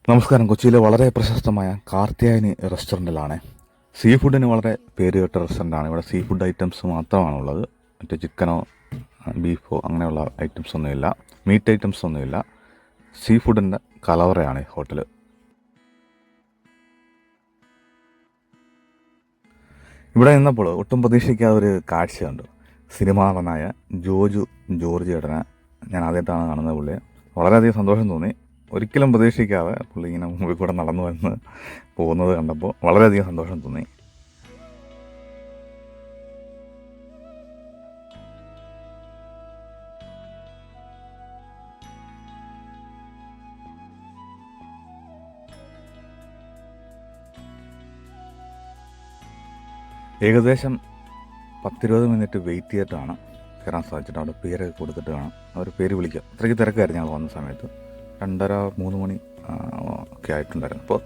നമസ്കാരം. കൊച്ചിയിലെ വളരെ പ്രശസ്തമായ കാർത്യായനി റെസ്റ്റോറൻറ്റിലാണ്. സീ ഫുഡിന് വളരെ പേരുകേട്ട റെസ്റ്റോറൻ്റാണ്. ഇവിടെ സീ ഫുഡ് ഐറ്റംസ് മാത്രമാണുള്ളത്. മറ്റേ ചിക്കനോ ബീഫോ അങ്ങനെയുള്ള ഐറ്റംസ് ഒന്നുമില്ല, മീറ്റ് ഐറ്റംസ് ഒന്നുമില്ല. സീ ഫുഡിൻ്റെ കലവറയാണ് ഈ ഹോട്ടൽ. ഇവിടെ നിന്നപ്പോൾ ഒട്ടും പ്രതീക്ഷിക്കാതെ ഒരു കാഴ്ചയുണ്ട്. സിനിമാ നടനായ ജോർജ് ചേട്ടനെ ഞാൻ ആദ്യമായിട്ടാണ് കാണുന്നത്. പുള്ളിയെ വളരെയധികം സന്തോഷം തോന്നി. ഒരിക്കലും പ്രതീക്ഷിക്കാതെ പുള്ളി ഇങ്ങനെ മുമ്പിൽ കൂടെ നടന്നു വന്ന് പോകുന്നത് കണ്ടപ്പോൾ വളരെയധികം സന്തോഷം തോന്നി. ഏകദേശം 10-20 മിനിറ്റ് വെയിറ്റ് ചെയ്തിട്ടാണ് കയറാൻ സാധിച്ചിട്ട്. അവിടെ പേരൊക്കെ കൊടുത്തിട്ട് വേണം അവർ പേര് വിളിക്കുക. അത്രയ്ക്ക് തിരക്കായിരുന്നു ഞങ്ങൾ വന്ന സമയത്ത്. 2:30-3 മണി ഒക്കെ ആയിട്ടുണ്ടായിരുന്നു. അപ്പോൾ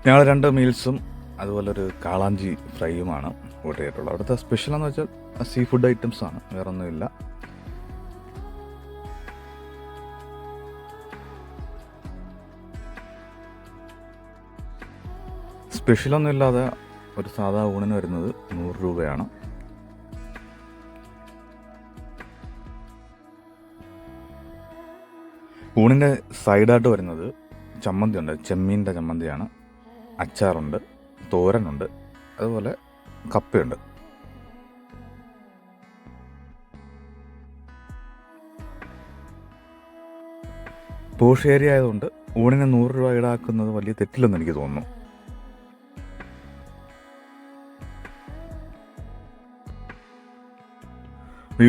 ഞങ്ങൾ 2 മീൽസും അതുപോലെ ഒരു കാളാഞ്ചി ഫ്രൈയുമാണ് ഓർഡർ ചെയ്തിട്ടുള്ളത്. അവിടുത്തെ സ്പെഷ്യൽ എന്ന് വെച്ചാൽ സീ ഫുഡ് ഐറ്റംസ് ആണ്, വേറൊന്നുമില്ല. സ്പെഷ്യലൊന്നും ഇല്ലാതെ ഒരു സാധാ ഊണിന് വരുന്നത് 100 രൂപയാണ്. ഊണിൻ്റെ സൈഡായിട്ട് വരുന്നത് ചമ്മന്തിയുണ്ട്. ചെമ്മീൻ്റെ ചമ്മന്തിയാണ്. അച്ചാറുണ്ട്, തോരനുണ്ട്, അതുപോലെ കപ്പയുണ്ട്. പോഷ് ഏരിയ ആയതുകൊണ്ട് ഊണിന് 100 രൂപ ഈടാക്കുന്നത് വലിയ തെറ്റില്ലെന്ന് എനിക്ക് തോന്നുന്നു.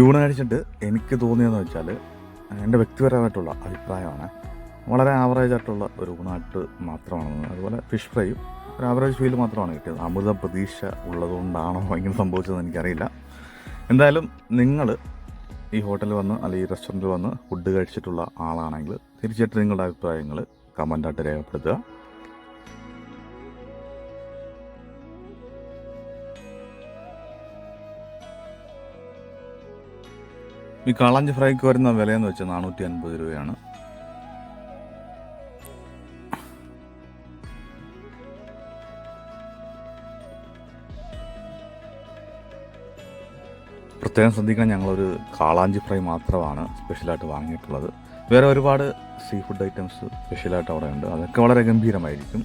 ഊണ് കഴിച്ചിട്ട് എനിക്ക് തോന്നിയതെന്ന് വെച്ചാൽ, എൻ്റെ വ്യക്തിപരമായിട്ടുള്ള അഭിപ്രായമാണ്, വളരെ ആവറേജ് ആയിട്ടുള്ള ഒരു ഊണായിട്ട് മാത്രമാണ്. അതുപോലെ ഫിഷ് ഫ്രൈയും ഒരു ആവറേജ് ഫീൽ മാത്രമാണ് കിട്ടിയത്. അമൃത പ്രതീക്ഷ ഉള്ളതുകൊണ്ടാണോ ഇങ്ങനെ സംഭവിച്ചതെന്ന് എനിക്കറിയില്ല. എന്തായാലും നിങ്ങൾ ഈ ഹോട്ടലിൽ വന്ന് അല്ലെങ്കിൽ ഈ റെസ്റ്റോറൻറ്റിൽ വന്ന് ഫുഡ് കഴിച്ചിട്ടുള്ള ആളാണെങ്കിൽ തീർച്ചയായിട്ടും നിങ്ങളുടെ അഭിപ്രായങ്ങൾ കമൻ്റായിട്ട് രേഖപ്പെടുത്തുക. ഈ കാളാഞ്ചി ഫ്രൈക്ക് വരുന്ന വിലയെന്ന് വെച്ചാൽ 450 രൂപയാണ്. പ്രത്യേകം ശ്രദ്ധിക്കണം, ഞങ്ങളൊരു കാളാഞ്ചി ഫ്രൈ മാത്രമാണ് സ്പെഷ്യലായിട്ട് വാങ്ങിയിട്ടുള്ളത്. വേറെ ഒരുപാട് സീ ഫുഡ് ഐറ്റംസ് സ്പെഷ്യലായിട്ട് അവിടെ ഉണ്ട്. അതൊക്കെ വളരെ ഗംഭീരമായിരിക്കും.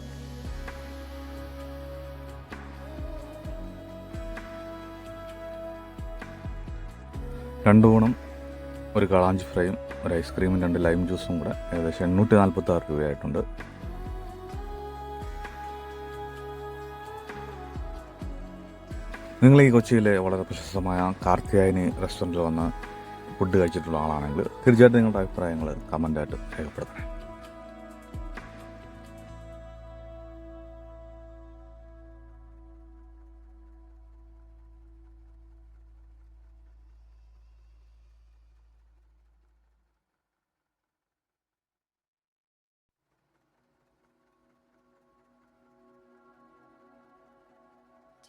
2 ഊണും ഒരു കാളാഞ്ചി ഫ്രൈയും ഒരു ഐസ്ക്രീമും 2 ലൈം ജ്യൂസും കൂടെ ഏകദേശം 846 രൂപയായിട്ടുണ്ട്. നിങ്ങൾ ഈ കൊച്ചിയിലെ വളരെ പ്രശസ്തമായ കാർത്യായനി റെസ്റ്റോറൻറ്റിൽ വന്ന് ഫുഡ് കഴിച്ചിട്ടുള്ള ആളാണെങ്കിൽ തീർച്ചയായിട്ടും നിങ്ങളുടെ അഭിപ്രായങ്ങൾ കമൻ്റായിട്ട് രേഖപ്പെടുത്തണേ.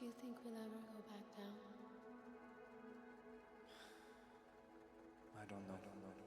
Do you think we'll ever go back down? I don't know.